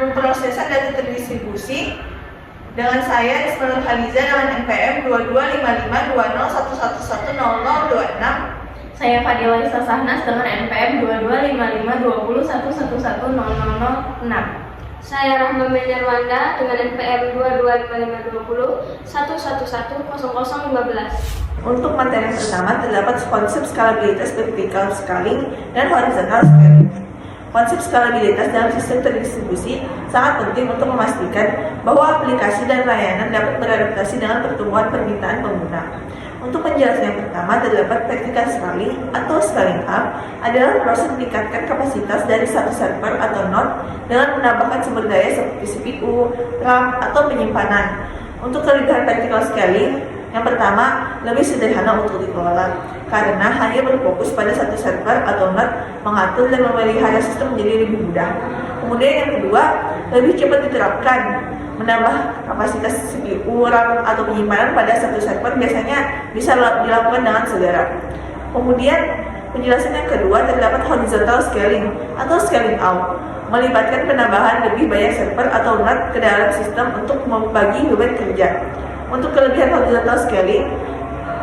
Pemrosesan data terdistribusi dengan saya Ismail Khaliza dengan NPM 22552011110026. Saya Fadila Isa Sahnas dengan NPM 22552011110006. Saya Rahma Menyarwanda dengan NPM 22552011110015. Untuk materi yang pertama terdapat konsep skalabilitas vertical scaling dan horizontal scaling. Konsep skalabilitas dalam sistem terdistribusi sangat penting untuk memastikan bahwa aplikasi dan layanan dapat beradaptasi dengan pertumbuhan permintaan pengguna. Untuk penjelasan yang pertama terdapat vertical scaling atau scaling up adalah proses meningkatkan kapasitas dari satu server atau node dengan menambahkan sumber daya seperti CPU, RAM, atau penyimpanan. Untuk kelebihan vertical scaling, yang pertama, lebih sederhana untuk dikelola karena hanya berfokus pada satu server atau node, mengatur dan memelihara sistem menjadi lebih mudah. Kemudian yang kedua, lebih cepat diterapkan. Menambah kapasitas CPU, RAM, atau penyimpanan pada satu server biasanya bisa dilakukan dengan segera. Kemudian penjelasan yang kedua terdapat horizontal scaling atau scaling out, melibatkan penambahan lebih banyak server atau node ke dalam sistem untuk membagi beban kerja. Untuk kelebihan horizontal scaling,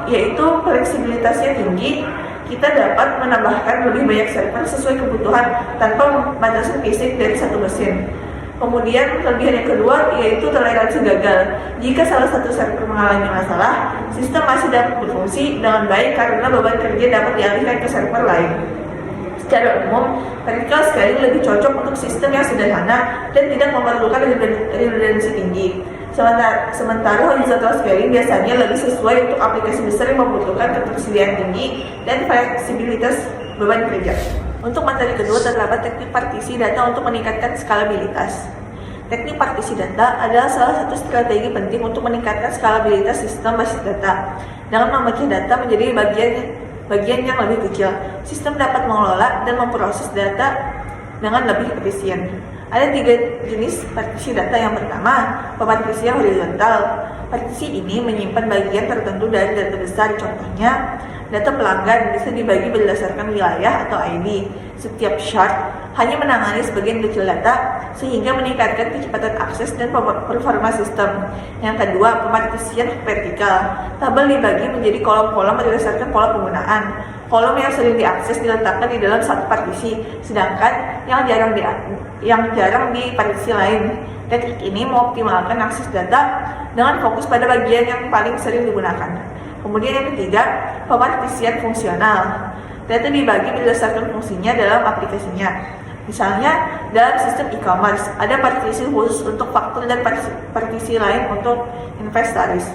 yaitu fleksibilitasnya tinggi, kita dapat menambahkan lebih banyak server sesuai kebutuhan tanpa membatasi fisik dari satu mesin. Kemudian kelebihan yang kedua yaitu toleransi gagal. Jika salah satu server mengalami masalah, sistem masih dapat berfungsi dengan baik karena beban kerja dapat dialihkan ke server lain. Secara umum, vertical scaling lebih cocok untuk sistem yang sederhana dan tidak memerlukan redundansi tinggi. Sementara horizontal scaling biasanya lebih sesuai untuk aplikasi besar yang membutuhkan ketersediaan tinggi dan fleksibilitas beban kerja. Untuk materi kedua terdapat teknik partisi data untuk meningkatkan skalabilitas. Teknik partisi data adalah salah satu strategi penting untuk meningkatkan skalabilitas sistem basis data. Dengan memecah data menjadi bagian yang lebih kecil, sistem dapat mengelola dan memproses data dengan lebih efisien. Ada 3 jenis partisi data. Yang pertama, pepartisian horizontal. Partisi ini menyimpan bagian tertentu dari data besar. Contohnya, data pelanggan bisa dibagi berdasarkan wilayah atau ID. Setiap shard hanya menangani sebagian kecil data sehingga meningkatkan kecepatan akses dan performa sistem. Yang kedua, pepartisian vertikal. Tabel dibagi menjadi kolom-kolom berdasarkan pola penggunaan. Kolom yang sering diakses diletakkan di dalam satu partisi, sedangkan yang jarang di partisi lain. Teknik ini mengoptimalkan akses data dengan fokus pada bagian yang paling sering digunakan. Kemudian yang ketiga, pepartisian fungsional. Data dibagi berdasarkan fungsinya dalam aplikasinya. Misalnya, dalam sistem e-commerce, ada partisi khusus untuk faktur dan partisi lain untuk inventaris.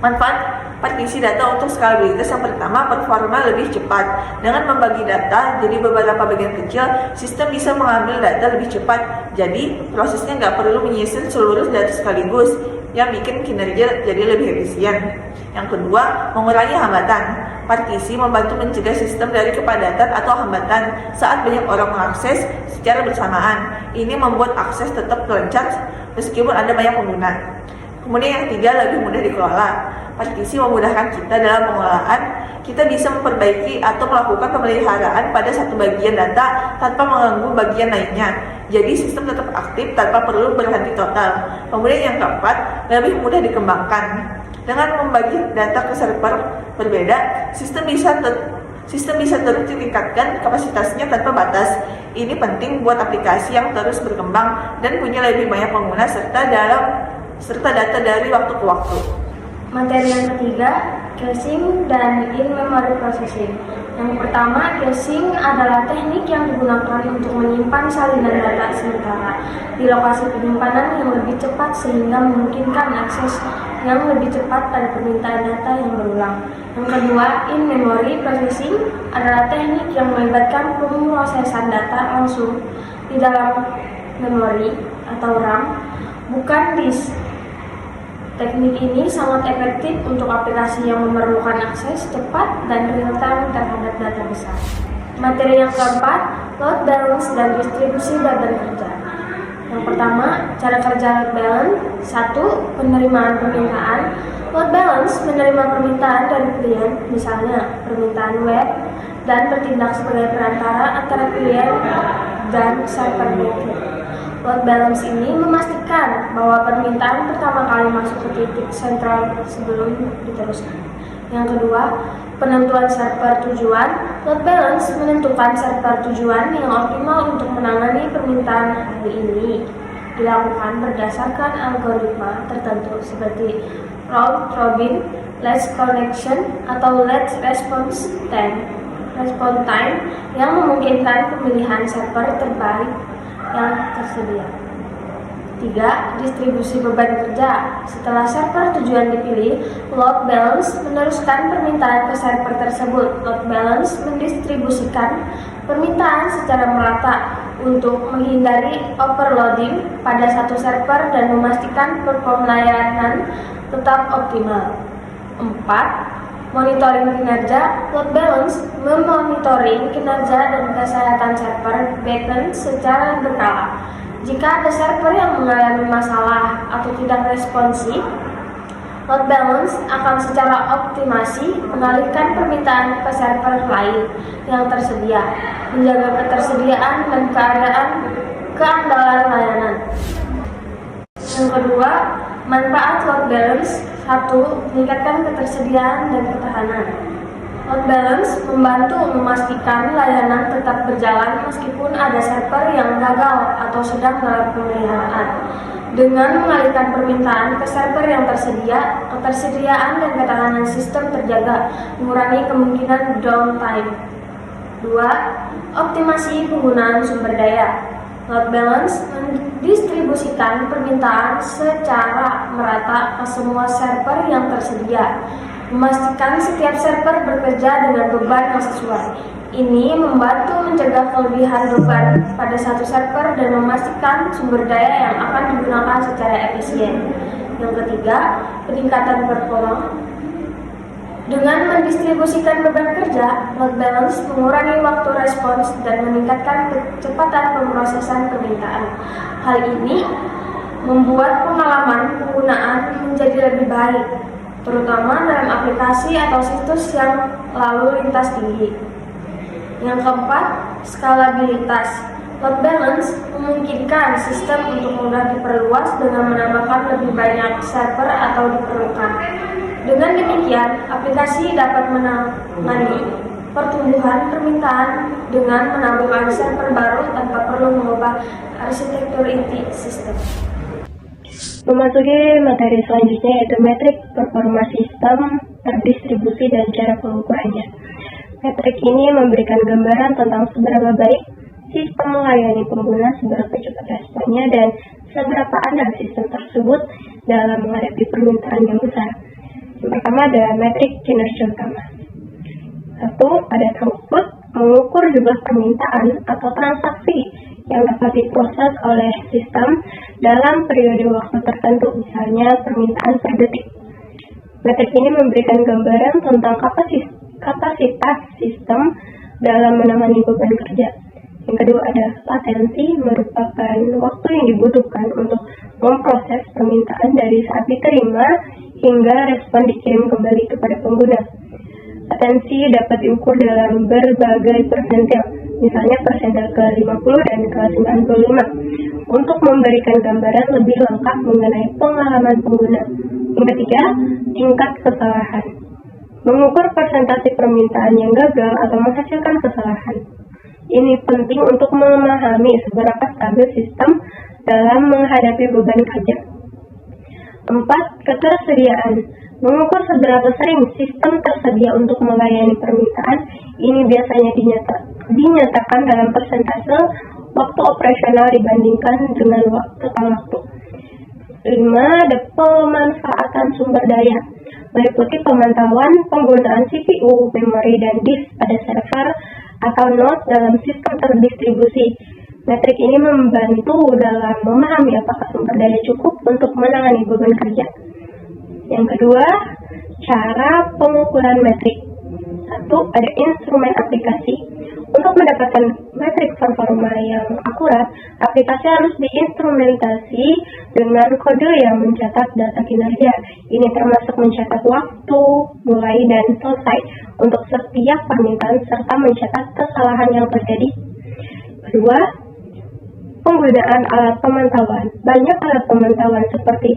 Manfaat partisi data untuk skalabilitas yang pertama, performa lebih cepat. Dengan membagi data jadi beberapa bagian kecil, sistem bisa mengambil data lebih cepat. Jadi, prosesnya nggak perlu menyisir seluruh data sekaligus, yang bikin kinerja jadi lebih efisien. Yang kedua, mengurangi hambatan. Partisi membantu mencegah sistem dari kepadatan atau hambatan saat banyak orang mengakses secara bersamaan. Ini membuat akses tetap lancar meskipun ada banyak pengguna. Kemudian yang ketiga, lebih mudah dikelola. Partisi memudahkan kita dalam pengelolaan. Kita bisa memperbaiki atau melakukan pemeliharaan pada satu bagian data tanpa mengganggu bagian lainnya. Jadi sistem tetap aktif tanpa perlu berhenti total. Kemudian yang keempat, lebih mudah dikembangkan. Dengan membagi data ke server berbeda, sistem bisa terus ditingkatkan kapasitasnya tanpa batas. Ini penting buat aplikasi yang terus berkembang dan punya lebih banyak pengguna serta data dari waktu ke waktu. Materi yang ketiga, caching dan in-memory processing. Yang pertama, caching adalah teknik yang digunakan untuk menyimpan salinan data sementara di lokasi penyimpanan yang lebih cepat sehingga memungkinkan akses yang lebih cepat pada permintaan data yang berulang. Yang kedua, in-memory processing adalah teknik yang melibatkan pemrosesan data langsung di dalam memori atau RAM, bukan disk. Teknik ini sangat efektif untuk aplikasi yang memerlukan akses cepat dan real-time terhadap data besar. Materi yang keempat, load balance dan distribusi beban kerja. Yang pertama, cara kerja load balance. 1. Penerimaan permintaan. Load balance menerima permintaan dari klien, misalnya permintaan web, dan bertindak sebagai perantara antara klien dan server backend. Load balance ini memastikan bahwa permintaan pertama kali masuk ke titik sentral sebelum diteruskan. Yang kedua, penentuan server tujuan. Load balance menentukan server tujuan yang optimal untuk menangani permintaan hari ini. Dilakukan berdasarkan algoritma tertentu seperti round robin, last connection, atau last response time yang memungkinkan pemilihan server terbaik yang tersedia. 3. Distribusi beban kerja. Setelah server tujuan dipilih, load balance meneruskan permintaan ke server tersebut. Load balance mendistribusikan permintaan secara merata untuk menghindari overloading pada satu server dan memastikan performa layanan tetap optimal. 4. Monitoring kinerja. Load balance memonitoring kinerja dan kesehatan server backend secara berkala. Jika ada server yang mengalami masalah atau tidak responsif, load balance akan secara optimasi mengalihkan permintaan ke server lain yang tersedia, menjaga ketersediaan dan keandalan layanan. Yang kedua, manfaat load balance. 1. Meningkatkan ketersediaan dan ketahanan. Load balance membantu memastikan layanan tetap berjalan meskipun ada server yang gagal atau sedang dalam pemeliharaan. Dengan mengalihkan permintaan ke server yang tersedia, ketersediaan dan ketahanan sistem terjaga, mengurangi kemungkinan downtime. 2. Optimasi penggunaan sumber daya. Load balance mendistribusikan permintaan secara merata ke semua server yang tersedia, memastikan setiap server bekerja dengan beban yang sesuai. Ini membantu mencegah kelebihan beban pada satu server dan memastikan sumber daya yang akan digunakan secara efisien. Yang ketiga, peningkatan performa. Dengan mendistribusikan beban kerja, load balance mengurangi waktu respons dan meningkatkan kecepatan pemrosesan permintaan. Hal ini membuat pengalaman penggunaan menjadi lebih baik, terutama dalam aplikasi atau situs yang lalu lintas tinggi. Yang keempat, skalabilitas. Load balance memungkinkan sistem untuk mudah diperluas dengan menambahkan lebih banyak server atau diperlukan. Dengan demikian, aplikasi dapat menangani pertumbuhan permintaan dengan menambahkan server baru tanpa perlu mengubah arsitektur inti sistem. Memasuki materi selanjutnya yaitu metrik performa sistem, terdistribusi, dan cara pengukurannya. Metrik ini memberikan gambaran tentang seberapa baik sistem melayani pengguna, seberapa cepat responnya, dan seberapa andal sistem tersebut dalam menghadapi permintaan yang besar. Yang pertama ada metrik kinerja utama. 1. Ada throughput, mengukur jumlah permintaan atau transaksi yang dapat diproses oleh sistem dalam periode waktu tertentu, misalnya permintaan per detik. Metrik ini memberikan gambaran tentang kapasitas sistem dalam menangani beban kerja. Yang kedua ada latensi, merupakan waktu yang dibutuhkan untuk memproses permintaan dari saat diterima hingga respon dikirim kembali kepada pengguna. Latensi dapat diukur dalam berbagai persentil, misalnya persentil ke-50 dan ke-95, untuk memberikan gambaran lebih lengkap mengenai pengalaman pengguna. Yang ketiga, tingkat kesalahan. Mengukur persentase permintaan yang gagal atau menghasilkan kesalahan. Ini penting untuk memahami seberapa stabil sistem dalam menghadapi beban kerja. 4. Ketersediaan. Mengukur seberapa sering sistem tersedia untuk melayani permintaan. Ini biasanya dinyatakan dalam persentase waktu operasional dibandingkan dengan total waktu. 5. Ada pemanfaatan sumber daya. Meliputi pemantauan penggunaan CPU, memori, dan disk pada server atau node dalam sistem terdistribusi. Metrik ini membantu dalam memahami apakah sumber daya cukup untuk menangani beban kerja. Yang kedua, cara pengukuran metrik. 1. Ada instrumen aplikasi. Untuk mendapatkan metrik performa yang akurat, aplikasi harus diinstrumentasi dengan kode yang mencatat data kinerja. Ini termasuk mencatat waktu, mulai, dan selesai untuk setiap permintaan serta mencatat kesalahan yang terjadi. Kedua, Penggunaan alat pemantauan. Banyak alat pemantauan seperti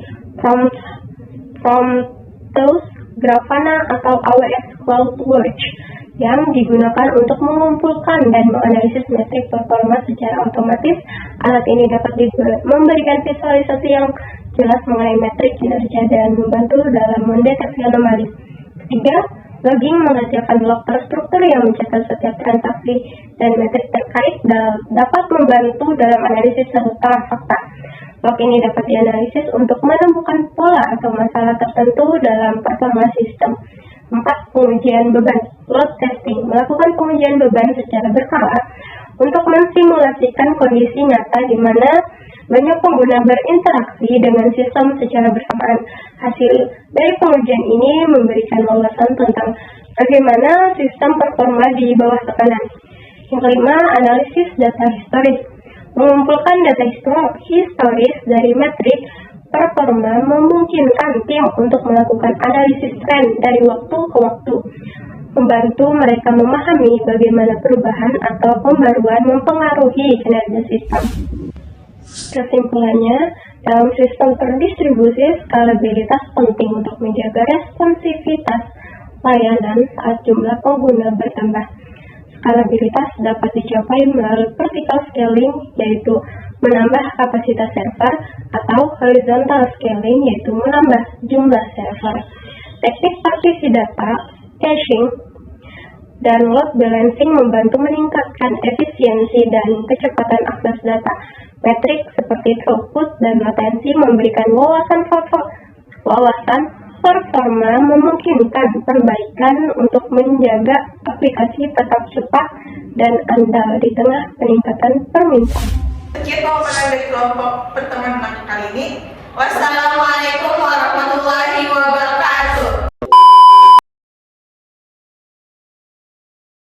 Prometheus, Grafana, atau AWS CloudWatch yang digunakan untuk mengumpulkan dan menganalisis metrik performa secara otomatis. Alat ini dapat memberikan visualisasi yang jelas mengenai metrik kinerja dan membantu dalam mendeteksi anomali. Ketiga, logging menghasilkan log terstruktur yang mencatat setiap transaksi dan metrik terkait dapat membantu dalam analisis serta fakta. Log ini dapat dianalisis untuk menemukan pola atau masalah tertentu dalam performa sistem. 4. Pengujian beban. Load testing melakukan pengujian beban secara berkala untuk mensimulasikan kondisi nyata di mana banyak pengguna berinteraksi dengan sistem secara bersamaan. Hasil dari pengujian ini memberikan wawasan tentang bagaimana sistem performa di bawah tekanan. Yang kelima, analisis data historis. Mengumpulkan data historis dari metrik performa memungkinkan tim untuk melakukan analisis tren dari waktu ke waktu, membantu mereka memahami bagaimana perubahan atau pembaruan mempengaruhi kinerja sistem. Kesimpulannya, dalam sistem terdistribusi, skalabilitas penting untuk menjaga responsivitas layanan saat jumlah pengguna bertambah. Skalabilitas dapat dicapai melalui vertical scaling, yaitu menambah kapasitas server, atau horizontal scaling, yaitu menambah jumlah server. Teknik partisi data, caching, dan load balancing membantu meningkatkan efisiensi dan kecepatan akses data. Metrik seperti throughput dan latensi memberikan wawasan performa memungkinkan perbaikan untuk menjaga aplikasi tetap cepat dan andal di tengah peningkatan permintaan. Sekian pemaparan dari kelompok pertemuan kali ini. Wassalamualaikum.